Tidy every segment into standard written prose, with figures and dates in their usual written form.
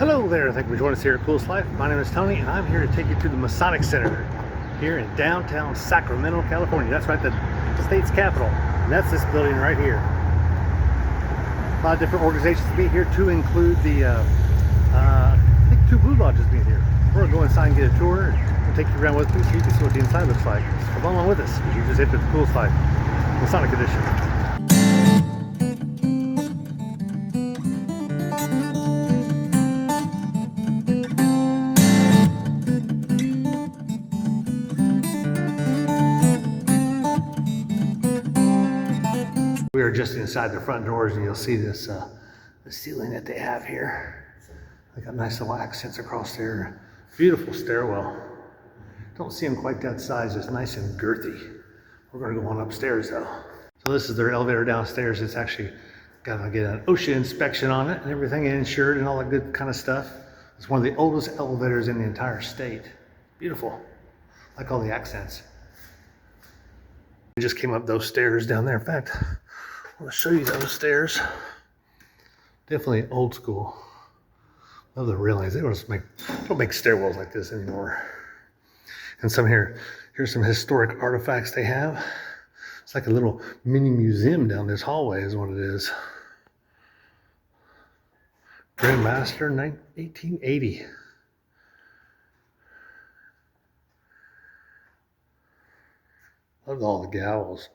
Hello there, thank you for joining us here at Coolest Life. My name is Tony and I'm here to take you to the Masonic Center here in downtown Sacramento, California. That's right, the state's capital. And that's this building right here. A lot of different organizations meet here to include the, I think 2 Blue Lodges meet here. We're going to go inside and get a tour. We'll take you around with me so you can see what the inside looks like. So come along with us as you just hit the Coolest Life Masonic Edition. We are just inside the front doors and you'll see this the ceiling that they have here. They got nice little accents across there. Beautiful stairwell. Don't see them quite that size, just nice and girthy. We're going to go on upstairs though. So this is their elevator downstairs. It's actually got to get an OSHA inspection on it and everything, and insured and all that good kind of stuff. It's one of the oldest elevators in the entire state. Beautiful. I like all the accents. We just came up those stairs down there. In fact, I want to show you those stairs. Definitely old school. Love the railings. They don't make stairwells like this anymore. And here's some historic artifacts they have. It's like a little mini museum down this hallway is what it is. Grand Master 1880. Love all the gowls.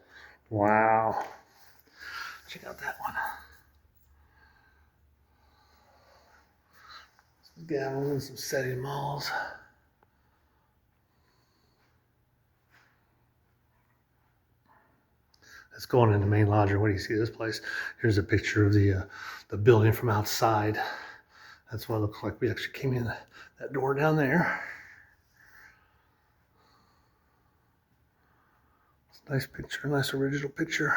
Wow. Check out that one. Some gavels and some setting malls. Let's go on in the main lodge. What do you see this place? Here's a picture of the building from outside. That's what it looks like. We actually came in that door down there. It's a nice picture, nice original picture.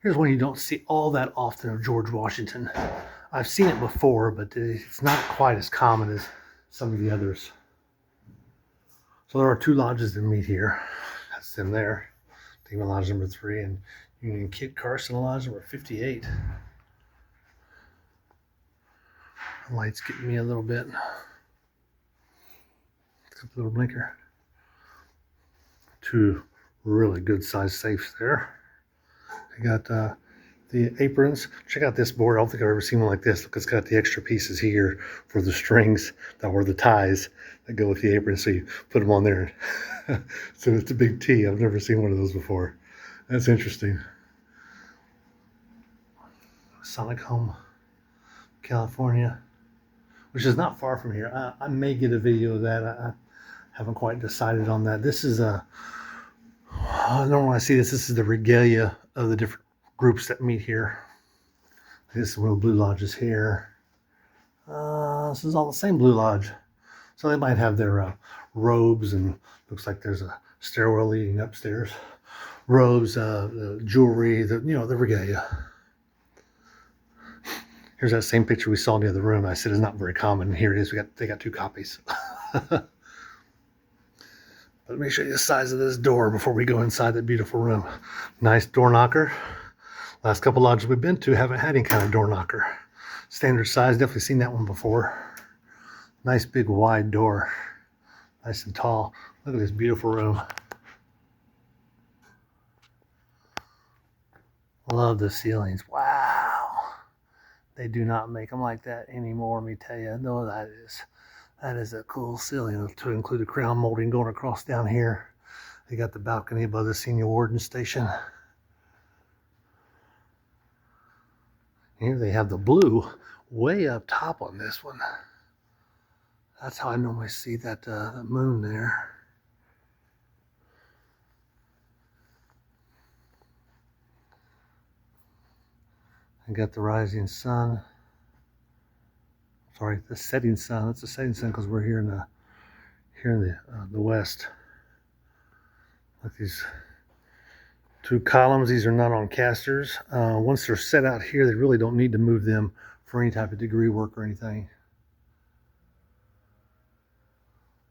Here's one you don't see all that often of George Washington. I've seen it before, but it's not quite as common as some of the others. So there are 2 lodges that meet here. That's them there. Demolay Lodge number 3 and Union Kit Carson Lodge number 58. The light's getting me a little bit. It's a little blinker. 2 really good sized safes there. You got the aprons. Check out this board. I don't think I've ever seen one like this. Look, it's got the extra pieces here for the strings that were the ties that go with the apron. So you put them on there. So it's a big T. I've never seen one of those before. That's interesting. Masonic Home, California, which is not far from here. I may get a video of that. I haven't quite decided on that. This is normally I see this is the regalia of the different groups that meet here. This is one of the Blue Lodges here. This is all the same Blue Lodge. So they might have their robes, and looks like there's a stairwell leading upstairs. Robes, the jewelry, the regalia. Here's that same picture we saw in the other room. I said it's not very common. Here it is. They got 2 copies. But let me show you the size of this door before we go inside that beautiful room. Nice door knocker. Last couple lodges we've been to haven't had any kind of door knocker. Standard size, definitely seen that one before. Nice big wide door. Nice and tall. Look at this beautiful room. Love the ceilings. Wow. They do not make them like that anymore, let me tell you. No, that is a cool ceiling, to include a crown molding going across down here. They got the balcony above the senior warden station. Here they have the blue way up top on this one. That's how I normally see that moon there. I got the rising sun. Sorry, the setting sun. It's the setting sun because we're here in the west. Like these 2 columns. These are not on casters. Once they're set out here, they really don't need to move them for any type of degree work or anything.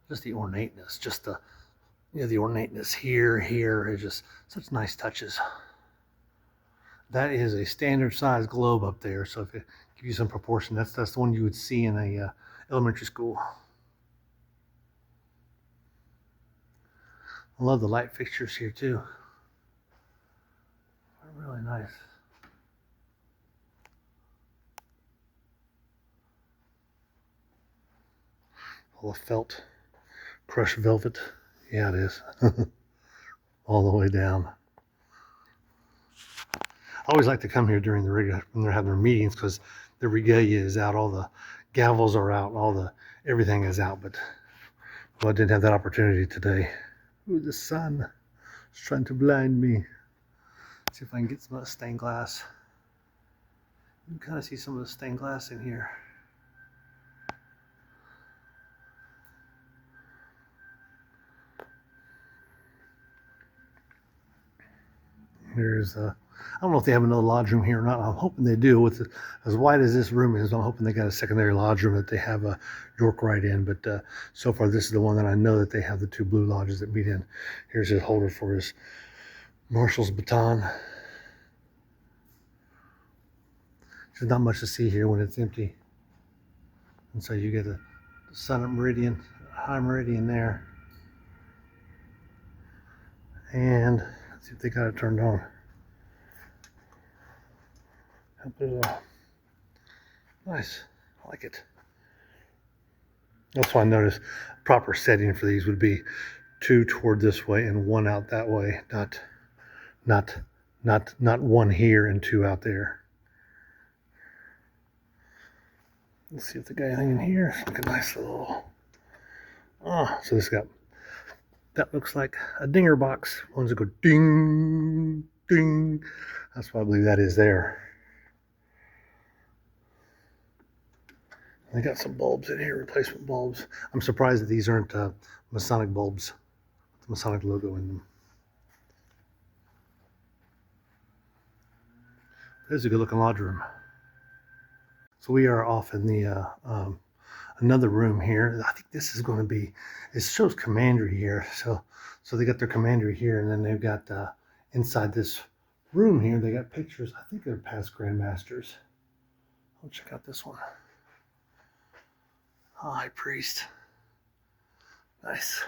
Just the ornateness, just the ornateness here is just such nice touches. That is a standard size globe up there. So if it give you some proportion, that's the one you would see in a elementary school. I love the light fixtures here too. They're really nice. All the felt, crushed velvet. Yeah, it is. All the way down. I always like to come here during the regalia when they're having their meetings because the regalia is out, all the gavels are out, everything is out. But well, I didn't have that opportunity today. Ooh, the sun is trying to blind me. Let's see if I can get some of the stained glass. You can kind of see some of the stained glass in here. There's I don't know if they have another lodge room here or not. I'm hoping they do. With as wide as this room is, I'm hoping they got a secondary lodge room that they have a York Rite in. But so far, this is the one that I know that they have the 2 blue lodges that meet in. Here's his holder for his marshal's baton. There's not much to see here when it's empty. And so you get the sun at meridian, high meridian there. And let's see if they got it turned on. Nice, I like it. That's why I noticed proper setting for these would be 2 toward this way and 1 out that way, not 1 here and 2 out there. Let's see if they got anything in here. It's like a nice little. So this got. That looks like a dinger box. Ones that go ding, ding. That's what I believe that is there. They got some bulbs in here, replacement bulbs. I'm surprised that these aren't Masonic bulbs with the Masonic logo in them. There's a good looking lodge room. So we are off in the another room here. I think this is going to be, it shows commandery here. So they got their commandery here, and then they've got inside this room here, they got pictures. I think they're past grandmasters. I'll check out this one. High priest. Nice.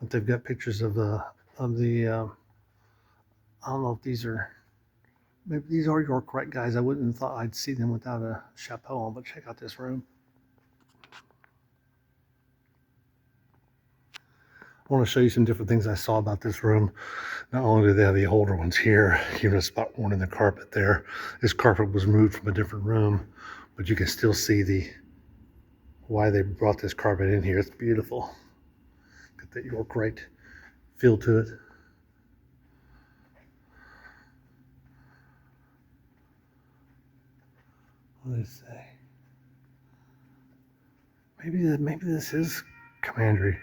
But they've got pictures of the I don't know if these are, maybe these are York Rite guys. I wouldn't have thought I'd see them without a chapeau on, but check out this room. I want to show you some different things I saw about this room. Not only do they have the older ones here, even a spot worn in the carpet there. This carpet was moved from a different room, but you can still see why they brought this carpet in here. It's beautiful. Got that York Rite feel to it. What do they say? Maybe this is commandery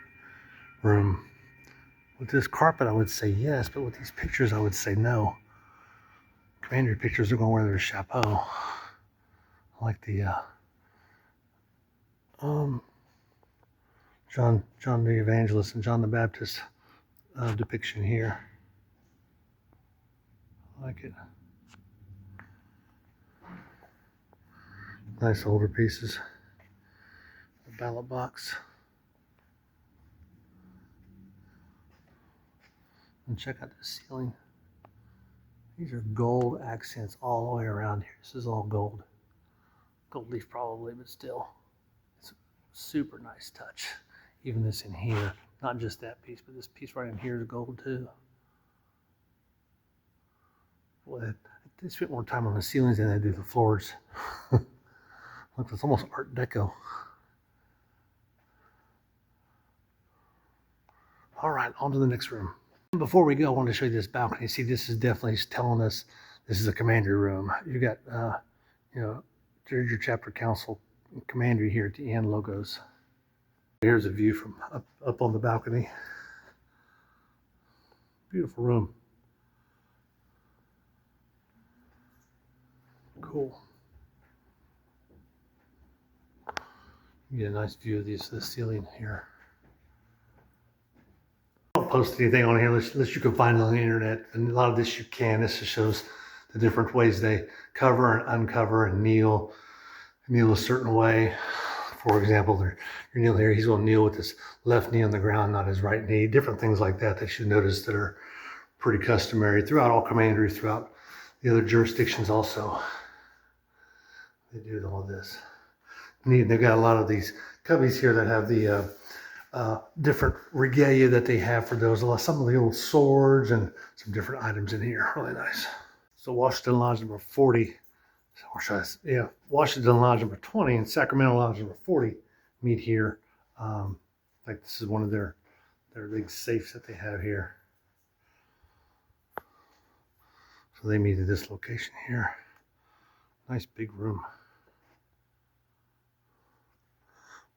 room. With this carpet, I would say yes, but with these pictures, I would say no. Commandery pictures are going to wear their chapeau. I like the John the Evangelist and John the Baptist depiction here. I like it. Nice older pieces. The ballot box. And check out the ceiling. These are gold accents all the way around here. This is all gold. Gold leaf probably, but still. It's a super nice touch. Even this in here. Not just that piece, but this piece right in here is gold too. Boy, they spent more time on the ceilings than they do the floors. Look, it's almost Art Deco. All right, on to the next room. Before we go, I want to show you this balcony. See, this is definitely telling us this is a commandery room. You got, there's your chapter council commandery here at the end logos. Here's a view from up on the balcony. Beautiful room. Cool. You get a nice view of the ceiling here. post anything on here unless you can find it on the internet. And a lot of this you can. This just shows the different ways they cover and uncover and kneel a certain way. For example, you're kneeling here, he's going to kneel with his left knee on the ground, not his right knee. Different things like that you should notice that are pretty customary throughout all commanderies, throughout the other jurisdictions also. They do all this. Neat. They've got a lot of these cubbies here that have the different regalia that they have for those. Some of the old swords and some different items in here. Really nice. So Washington Lodge number 40. Washington Lodge number 20 and Sacramento Lodge number 40 meet here. Like this is one of their big safes that they have here. So they meet at this location here. Nice big room.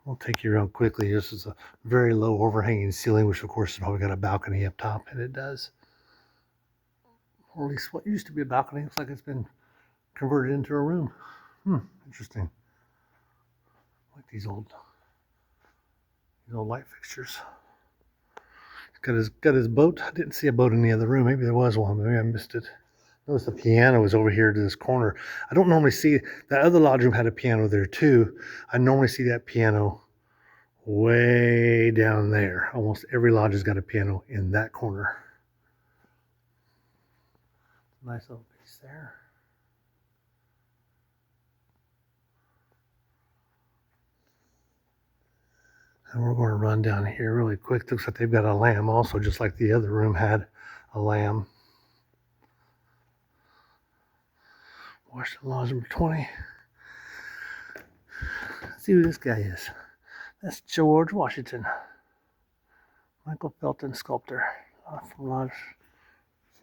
I'll take you around quickly. This is a very low overhanging ceiling, which of course has probably got a balcony up top, and it does. Or at least what used to be a balcony. Looks like it's been converted into a room. Interesting. Like these old light fixtures. He's got his boat. I didn't see a boat in the other room. Maybe there was one. Maybe I missed it. Notice the piano is over here to this corner. I don't normally see that other lodge room had a piano there too. I normally see that piano way down there. Almost every lodge has got a piano in that corner. Nice little piece there. And we're going to run down here really quick. Looks like they've got a lamb also, just like the other room had a lamb. Washington Lodge number 20. Let's see who this guy is. That's George Washington. Michael Felton, sculptor from Lodge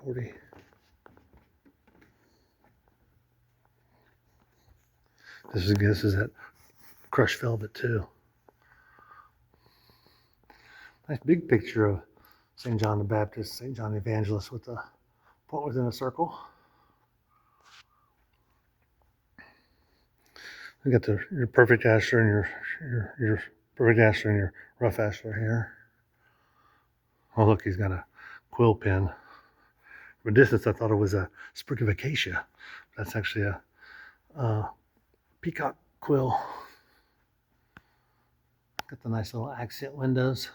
40. This is that crushed velvet too. Nice big picture of St. John the Baptist, St. John the Evangelist with the point within a circle. You got your perfect ashlar and your perfect ashlar and your rough ashlar here. Oh look, he's got a quill pen. From a distance, I thought it was a sprig of acacia. That's actually a peacock quill. Got the nice little accent windows.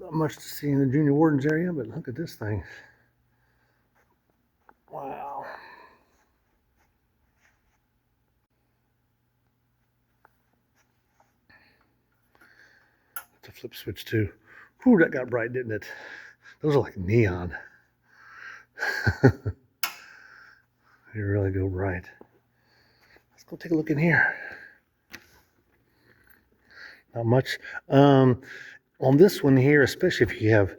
Not much to see in the junior warden's area, but look at this thing. Wow. It's a flip switch too. Whew, that got bright, didn't it? Those are like neon. They really go bright. Let's go take a look in here. Not much. On this one here, especially if you have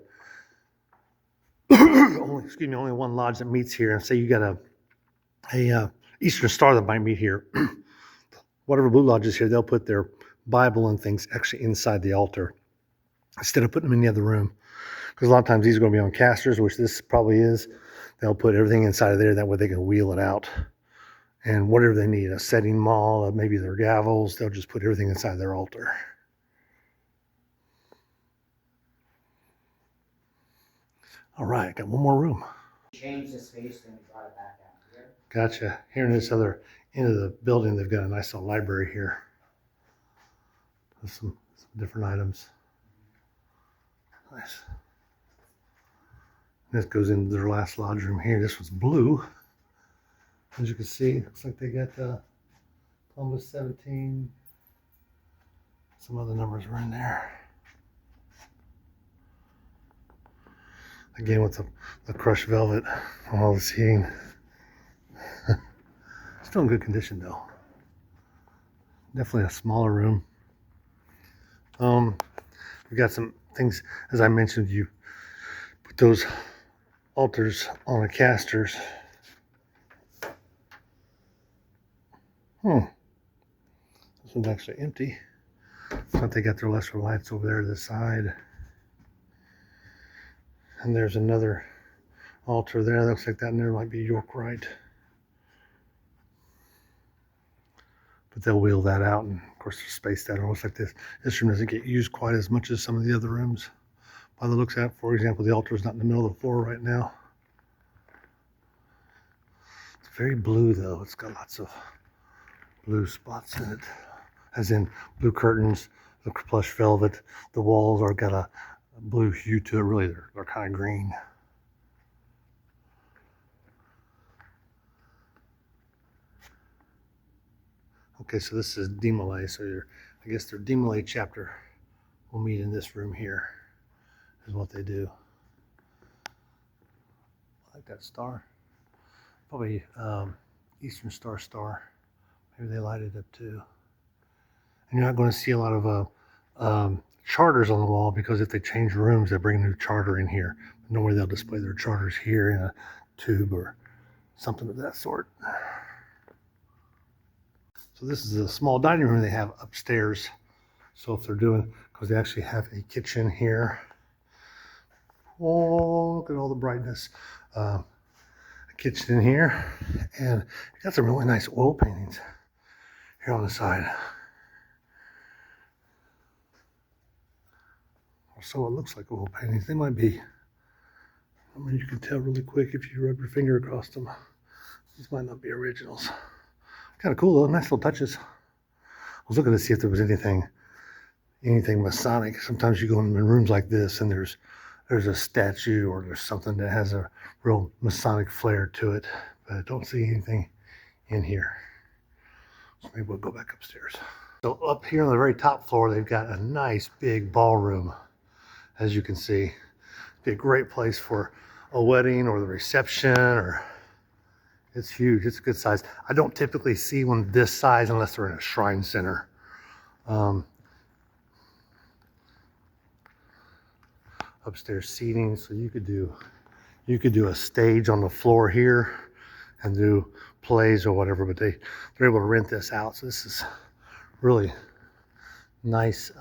only one lodge that meets here, and say you got a Eastern Star that might meet here. Whatever Blue Lodge is here, they'll put their Bible and things actually inside the altar instead of putting them in the other room. Because a lot of times these are going to be on casters, which this probably is. They'll put everything inside of there. That way they can wheel it out. And whatever they need, a setting maul, maybe their gavels, they'll just put everything inside their altar. All right, got one more room. Change the space, then we brought it back out here. Gotcha. Here in this other end of the building, they've got a nice little library here. With some different items. Nice. This goes into their last lodge room here. This was blue. As you can see, looks like they got Columbus 17. Some other numbers were in there. Again with the crushed velvet on all the seating. Still in good condition though. Definitely a smaller room. We got some things, as I mentioned, you put those altars on the casters. This one's actually empty. So they got their lesser lights over there to the side. And there's another altar there. Looks like that in there might be York Rite. But they'll wheel that out and course, they're spaced out almost like this. This room doesn't get used quite as much as some of the other rooms. By the looks at it, for example, the altar is not in the middle of the floor right now. It's very blue though. It's got lots of blue spots in it, as in blue curtains, the plush velvet. The walls are got a blue hue to it. Really, they're kind of green. Okay, so this is Demolay. So I guess their Demolay chapter will meet in this room here. Is what they do. I like that star. Probably Eastern Star. Maybe they light it up too. And you're not going to see a lot of charters on the wall, because if they change rooms, they bring a new charter in here. Normally they'll display their charters here in a tube or something of that sort. So this is a small dining room they have upstairs. So if they're doing, because they actually have a kitchen here. Oh, look at all the brightness. A kitchen in here, and it got some really nice oil paintings here on the side. So it looks like oil paintings. They might be. I mean, you can tell really quick if you rub your finger across them. These might not be originals. Kind of cool though, nice little touches. I was looking to see if there was anything Masonic. Sometimes you go in rooms like this and there's a statue or there's something that has a real Masonic flair to it, but I don't see anything in here. So maybe we'll go back upstairs. So up here on the very top floor, they've got a nice big ballroom, as you can see. It'd be a great place for a wedding or the reception, or it's huge. It's a good size. I don't typically see one this size unless they're in a shrine center. Upstairs seating, so you could do a stage on the floor here and do plays or whatever, but they're able to rent this out. So this is really nice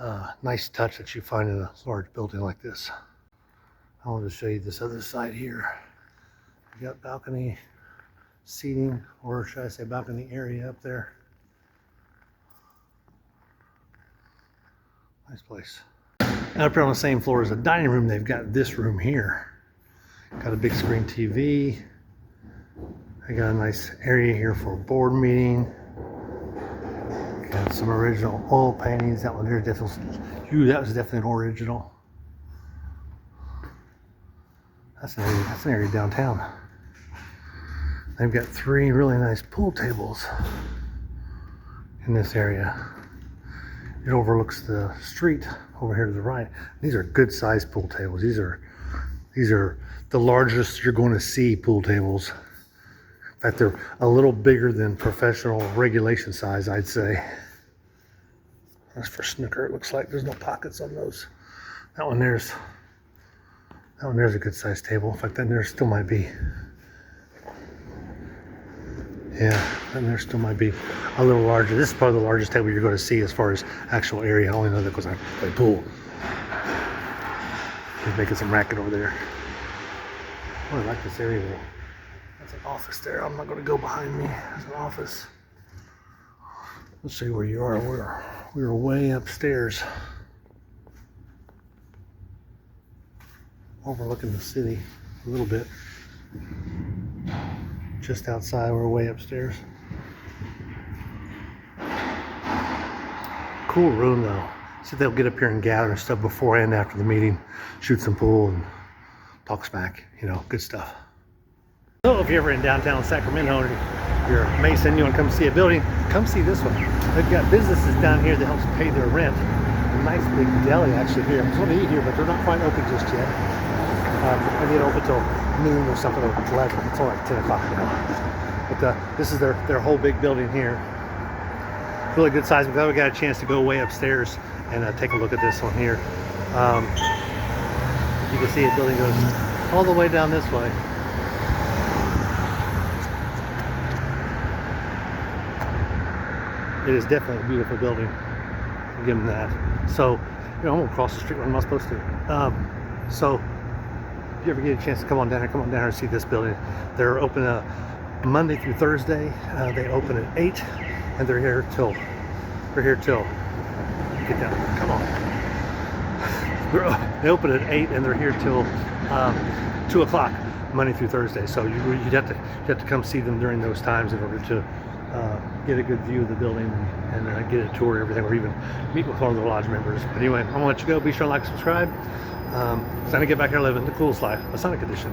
touch that you find in a large building like this. I want to show you this other side here. You got balcony seating, or should I say balcony area up there. Nice place. And up here on the same floor as the dining room, they've got this room here. Got a big screen TV. They got a nice area here for a board meeting. Got some original oil paintings. That one there definitely, that was definitely an original. That's an area downtown. They've got 3 really nice pool tables in this area. It overlooks the street over here to the right. These are good sized pool tables. These are the largest you're going to see pool tables. In fact, they're a little bigger than professional regulation size, I'd say. That's for snooker. It looks like there's no pockets on those. That one there's a good sized table. In fact, that there still might be. Yeah, and there still might be a little larger. This is probably the largest table you're going to see as far as actual area. I only know that because I play pool. He's making some racket over there. Oh, I like this area though. That's an office there. I'm not going to go behind me. There's an office. Let's see where you are. We're way upstairs, overlooking the city a little bit. Just outside, we're way upstairs. Cool room though. So they'll get up here and gather and stuff before and after the meeting, shoot some pool and talk smack, good stuff. So if you're ever in downtown Sacramento and you're a Mason, you want to come see a building, come see this one. They've got businesses down here that helps pay their rent. A nice big deli actually here. I'm going to eat here, but they're not quite open just yet. I need to open till noon or something, or 11. It's only like 10 o'clock now. But this is their whole big building here. Really good size. I'm glad we got a chance to go way upstairs and take a look at this one here. You can see the building goes all the way down this way. It is definitely a beautiful building. I'll give them that. So, I'm gonna cross the street. What am I supposed to? So, if you ever get a chance to come on down here and see this building. They're open Monday through Thursday. They open at 8, and they're here till We're here till, get down, come on. They open at 8 and they're here till 2 o'clock, Monday through Thursday. So you'd have to come see them during those times in order to get a good view of the building and get a tour of everything, or even meet with one of the lodge members. But anyway, I'm gonna let you go. Be sure to like, subscribe. It's time to get back here living the coolest life, Masonic edition.